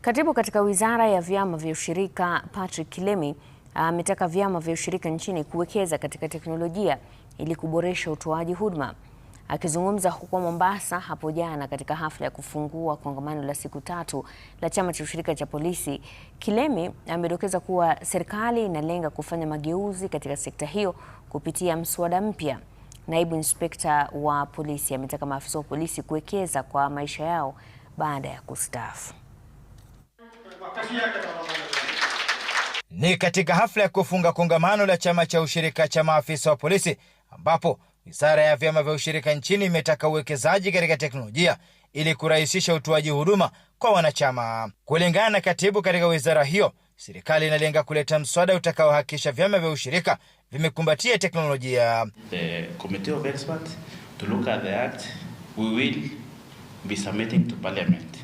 Katibu katika Wizara ya Vyama vya Ushirika Patrick Kilemi ametaka vyama vya ushirika nchini kuwekeza katika teknolojia ili kuboresha utoaji huduma. Akizungumza huko Mombasa hapo jana katika hafla ya kufungua kongamano la siku 3 la chama cha ushirika cha polisi, Kilemi amedokeza kuwa serikali inalenga kufanya mageuzi katika sekta hiyo kupitia mswada mpya. Naibu Inspekta wa polisi ametaka maafisa wa polisi kuwekeza kwa maisha yao baada ya kustaafu. Ni katika hafla ya kufunga kongamano la chama cha ushirika cha maafisa wa polisi ambapo Wizara ya Vyama vya Ushirika nchini imetaka uwekezaji katika teknolojia ili kurahisisha utoaji huduma kwa wanachama. Kulingana na katibu katika wizara hiyo, serikali inalenga kuleta mswada utakaohakikisha vyama vya ushirika vimekumbatia teknolojia. The committee of experts to look at the act, we will be submitting to parliament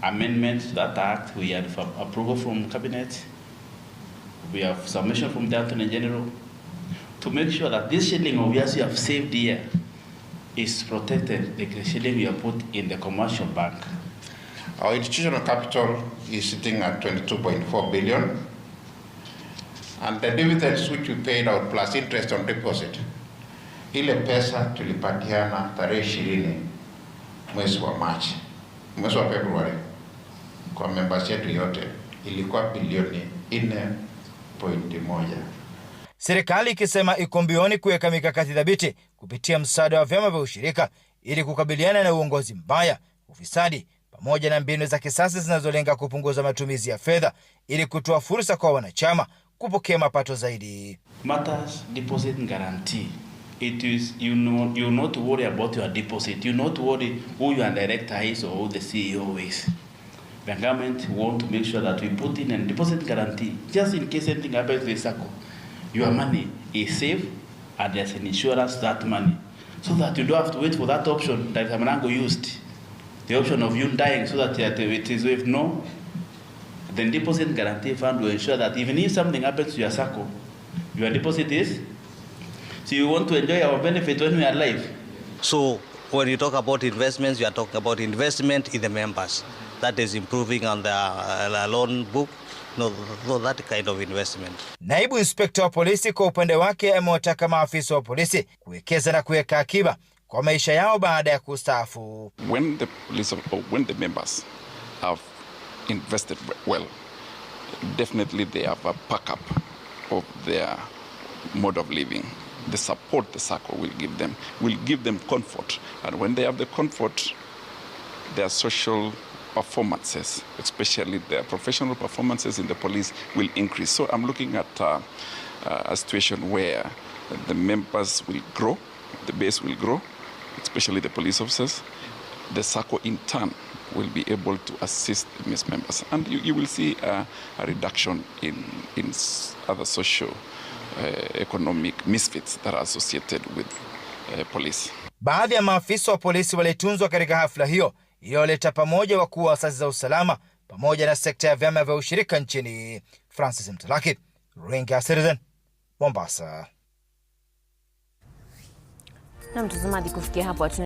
amendments to that act. We have approval from cabinet. We have submission from the Attorney General to make sure that this shilling of yours you have saved here is protected, like the shilling you have put in the commercial bank. Our institutional capital is sitting at 22.4 billion, and the dividends which we paid out plus interest on deposit, ile pesa tulipatiana tarehe 20 mwezi wa March, mwezi wa February, kwa members yetu yote ilikuwa bilioni 4.1. Serikali ikisema iko mbioni kuweka mikakati thabiti kupitia msaada wa vyama vya ushirika ili kukabiliana na uongozi mbaya, ufisadi pamoja na mbinu za kisasa zinazolenga kupunguza matumizi ya fedha ili kutoa fursa kwa wanachama kupokea mapato zaidi. Matters deposit guarantee. It is you not worry about your deposit. You not worry who your director is or who the CEO is. The government want to make sure that we put in a deposit guarantee just in case anything happens to the circle. Your money is safe and there's an insurance that money, so that you don't have to wait for that option that Amanango used, the option of you dying, so that it is if no, the deposit guarantee fund will ensure that even if something happens to your circle, your deposit is. So you want to enjoy our benefit when we are alive. So when you talk about investments, you are talking about investment in the members. That is improving on the loan book. No, that kind of investment. Naibu Inspekta wa polisi kwa upande wake amewataka maafisa wa polisi kuwekeza na kuweka akiba kwa maisha yao baada ya kustaafu. When the members have invested well, definitely they have a backup of their mode of living. The support the SACCO will give them comfort, and when they have the comfort, their social performances, especially their professional performances in the police, will increase. So I'm looking at a situation where the members will grow, the base will grow, especially the police officers. The SACCO in turn will be able to assist these members, and you will see a reduction in other social economic misfits that are associated with police. Baadhi ya maafisa wa polisi walitunzwa katika hafla hiyo iliyoleta pamoja wakuu wa asasi za usalama pamoja na sekta ya vyama vya ushirika nchini. Francis Mtalaki, Runinga Citizen, Mombasa. Na mtazamaji, kufikia hapo